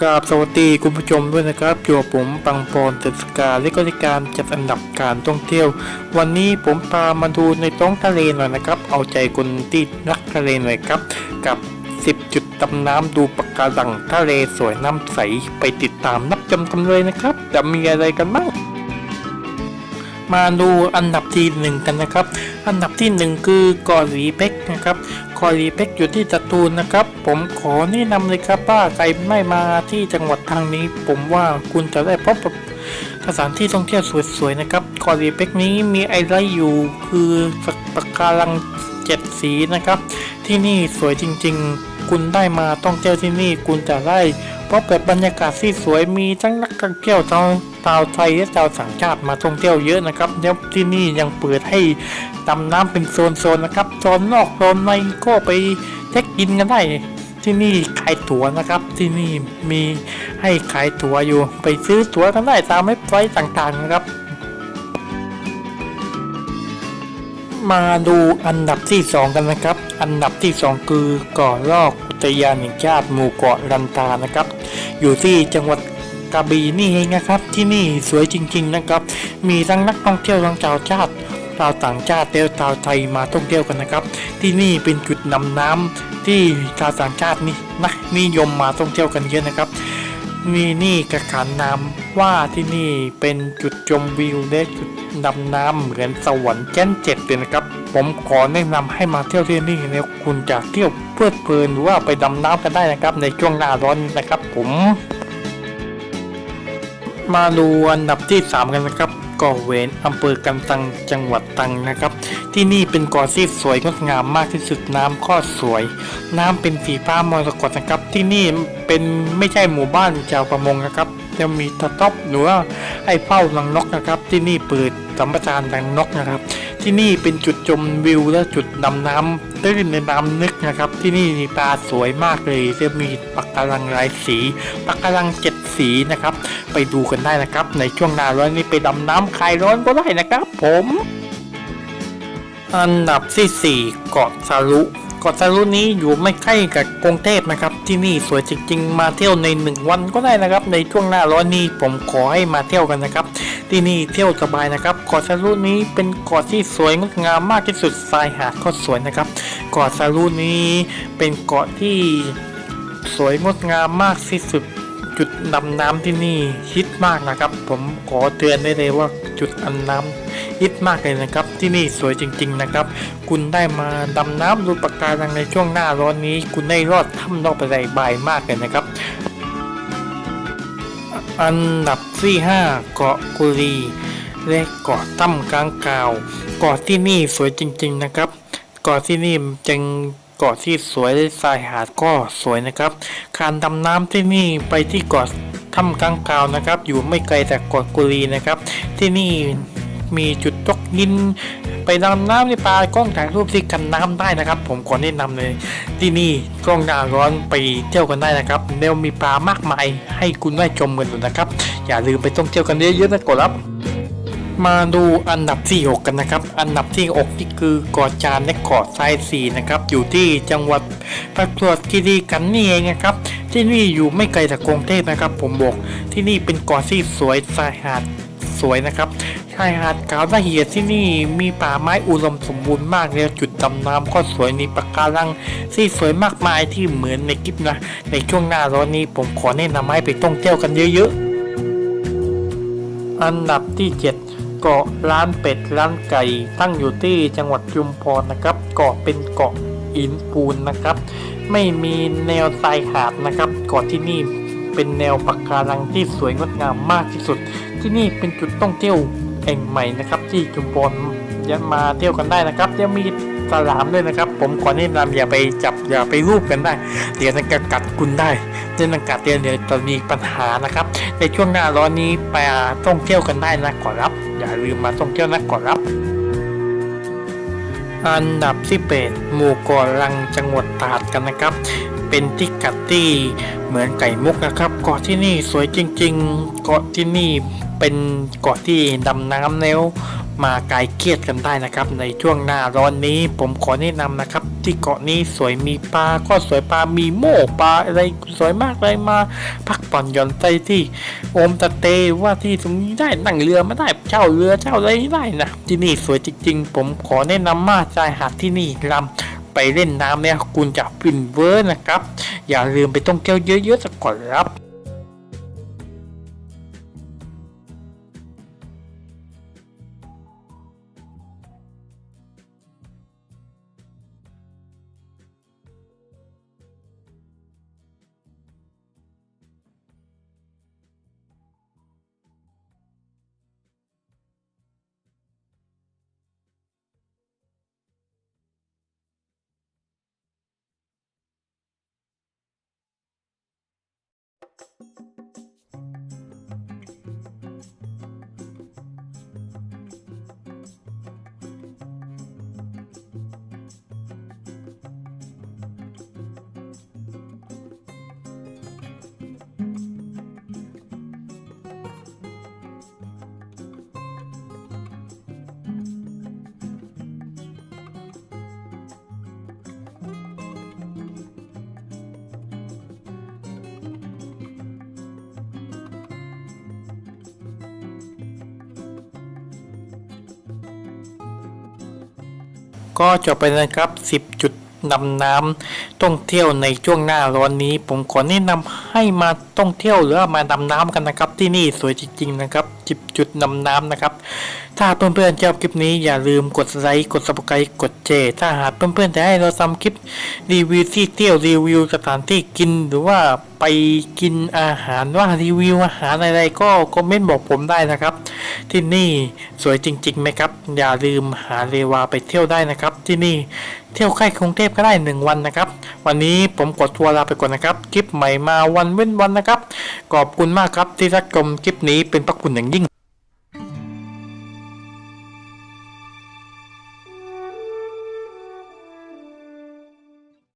กราบสวัสดีคุณผู้ชมด้วยนะครับอยู่กับผมปังปอนเดสกาและก็ในการจัดอันดับการท่องเที่ยววันนี้ผมพามาดูในท้องทะเลหน่อยนะครับเอาใจคนที่รักทะเลหน่อยครับกับ10จุดดำน้ำดูปะการังทะเลสวยน้ำใสไปติดตามรับชมกันเลยนะครับจะมีอะไรกันบ้างมาดูอันดับที่1กันนะครับอันดับที่1คือเกาะหลีเป๊กนะครับเกาะหลีเป๊กอยู่ที่สตูลนะครับผมขอแนะนำเลยครับว่าใครไม่มาที่จังหวัดทางนี้ผมว่าคุณจะได้พบกับสถานที่ท่องเที่ยวสวยๆนะครับเกาะหลีเป๊กนี้มีไอไลท์อยู่คือปะการัง7สีนะครับที่นี่สวยจริงๆคุณได้มาท่องเที่ยวที่นี่คุณจะได้พบกับบรรยากาศที่สวยมีทั้งนักท่องเที่ยวชาวไทยและชาวต่างชาติมาท่องเที่ยวเยอะนะครับแล้วที่นี่ยังเปิดให้ดำน้ำเป็นโซนๆนะครับโซนนอกโซนในก็ไปเช็คอินกันได้ที่นี่ขายตั๋วนะครับที่นี่มีให้ขายตั๋วอยู่ไปซื้อตั๋วกันได้ตามเว็บไซต์ต่างๆนะครับมาดูอันดับที่2กันนะครับอันดับที่2คือเกาะลอกอุทยานแห่งชาติหมู่เกาะลันตานะครับอยู่ที่จังหวัดกระบี่นี่เองนะครับที่นี่สวยจริงๆนะครับมีทั้งนักท่องเที่ยวทั้งชาวชาติชาวต่างชาติและชาวไทยมาท่องเที่ยวกันนะครับที่นี่เป็นจุดนำน้ำที่ชาวต่างชาตินี่นะนิยมมาท่องเที่ยวกันเยอะนะครับนี่กระขานนามว่าที่นี่เป็นจุดชมวิวและจุดดำน้ำเหมือนสวรรค์ชั้น7เลยนะครับผมขอแนะนำให้มาเที่ยวที่นี่แล้วคุณจะเที่ยวเพลิดเพลินหรือว่าไปดำน้ำกันได้นะครับในช่วงหน้าร้อนนะครับผมมาดูอันดับที่3กันนะครับเกาะเวนอำเภอกันตังจังหวัดตรังนะครับที่นี่เป็นเกาะที่สวยงดงามมากที่สุดน้ำก็สวยน้ำเป็นสีฟ้ามรกตนะครับที่นี่เป็นไม่ใช่หมู่บ้านชาวประมงนะครับจะมีตะต๊อบหรือว่าไอ้เป้ารังนกนะครับที่นี่เปิดสัมปทานรังนกนะครับที่นี่เป็นจุดชมวิวและจุดดำน้ำตื้นในน้ำนึกนะครับที่นี่มีปลาสวยมากเลยจะมีปะการังหลายสีปะการัง7สีนะครับไปดูกันได้นะครับในช่วงหน้าร้อนนี้ไปดำน้ำคลายร้อนก็ได้นะครับผมอันดับที่4เกาะซารุเกาะซารุนี้อยู่ไม่ใกล้กับกรุงเทพนะครับที่นี่สวยจริงๆมาเที่ยวใน1วันก็ได้นะครับในช่วงหน้าร้อนนี้ผมขอให้มาเที่ยวกันนะครับที่นี่เที่ยวสบายนะครับเกาะซารุนี้เป็นเกาะที่สวยงดงามมากที่สุดทรายหาดก็สวยนะครับเกาะซารุนี้เป็นเกาะที่สวยงดงามมากที่สุดจุดดำน้ำที่นี่ฮิตมากนะครับผมขอเตือนได้เลยว่าจุดดำน้ำฮิตมากเลยนะครับที่นี่สวยจริงๆนะครับคุณได้มาดำน้ำดูปะการังในช่วงหน้าร้อนนี้คุณได้รอดถ้ำนอกไปได้บายมากเลยนะครับอันดับที่5เกาะกุรีและเกาะถ้ำกลางกาวเกาะที่นี่สวยจริงๆนะครับเกาะที่นี่จึงเกาะที่สวยและทรายหาดก็สวยนะครับการดำน้ำที่นี่ไปที่เกาะถ้ำกลางกาวนะครับอยู่ไม่ไกลจากเกาะกุรีนะครับที่นี่มีจุดตกดินไปดำน้ำในปลากล้องถ่ายรูปที่กันน้ำได้นะครับผมขอแนะนำเลยที่นี่กล้องหน้าร้อนไปเที่ยวกันได้นะครับแล้วมีปลามากมายให้คุณได้ชมกันอยู่นะครับอย่าลืมไปท่องเที่ยวกันเยอะๆนะครับมาดูอันดับที่6กันนะครับอันดับที่6นี่คือเกาะจานและเกาะทราย4นะครับอยู่ที่จังหวัดประจวบคีรีขันธ์นี่เองนะครับที่นี่อยู่ไม่ไกลจากกรุงเทพนะครับผมบอกที่นี่เป็นเกาะที่สวยทรายหาดสวยนะครับชายหาดขาวละเอียดที่นี่มีป่าไม้อุดมสมบูรณ์มากแล้วจุดดำน้ำก็สวยมีปะการังที่สวยมากมายที่เหมือนในคลิปนะในช่วงหน้าร้อนนี้ผมขอแนะนำให้ไปท่องเที่ยวกันเยอะๆอันดับที่7เกาะล้านเป็ดล้านไก่ตั้งอยู่ที่จังหวัดชุมพรนะครับเกาะเป็นเกาะหินปูนนะครับไม่มีแนวทรายหาดนะครับเกาะที่นี่เป็นแนวปะการังที่สวยงดงามมากที่สุดที่นี่เป็นจุดท่องเที่ยวแห่งใหม่นะครับที่ชุมพรยังมาเที่ยวกันได้นะครับยังมีสลามด้วยนะครับผมขอแนะนำอย่าไปจับอย่าไปรูปกันได้เดี๋ยวจะกัดคุณได้เรื่องกัดเดี๋ยวจะมีปัญหานะครับในช่วงหน้าร้อนนี้ไปท่องเที่ยวกันได้นะขอรับอย่าลืมมาท่องเที่ยวนะขอรับอันดับที่8หมู่เกาะลังจังหวัดตราดกันนะครับเป็นที่กัดที่เหมือนไก่มุกนะครับเกาะที่นี่สวยจริงๆเกาะที่นี่เป็นเกาะที่ดำน้ำแล้ว มาคลายเครียดกันได้นะครับในช่วงหน้าร้อนนี้ผมขอแนะนำนะครับที่เกาะนี้สวยมีปลาก็สวยปลามีโม่ปลาอะไรสวยมากเลยมาพักผ่อนหย่อนใจที่โอมตะเตว่าที่ตรงนี้ได้นั่งเรือมาได้เช่าเรือเช่าอะไรได้นะที่นี่สวยจริงๆผมขอแนะนำมาชายหาดที่นี่ลำไปเล่นน้ำเนี่ยคุณจะฟินเวอร์นะครับอย่าลืมไปต้องเที่ยวเยอะๆสักก่อนครับก็จบไปนะครับ10จุดดำน้ำท่องเที่ยวในช่วงหน้าร้อนนี้ผมขอแนะนำให้มาท่องเที่ยวหรือมาดำน้ำกันนะครับที่นี่สวยจริงๆนะครับ10จุดดำน้ำนะครับถ้าเพื่อนๆชอบคลิปนี้อย่าลืมกดไลค์กด Subscribe กดแชร์ถ้าหากเพื่อนๆจะให้เราทำคลิปรีวิวที่เที่ยวรีวิวสถานที่กินหรือว่าไปกินอาหารว่ารีวิวอาหารอะไรก็คอมเมนต์บอกผมได้นะครับที่นี่สวยจริงๆไหมครับอย่าลืมหาเรวาไปเที่ยวได้นะครับที่นี่เที่ยวใกล้กรุงเทพก็ได้1วันนะครับวันนี้ผมกดทัวร์ลาไปก่อนนะครับคลิปใหม่มาวันเว้นวันนะครับขอบคุณมากครับที่รับชมคลิปนี้เป็นพระคุณอย่างยิ่ง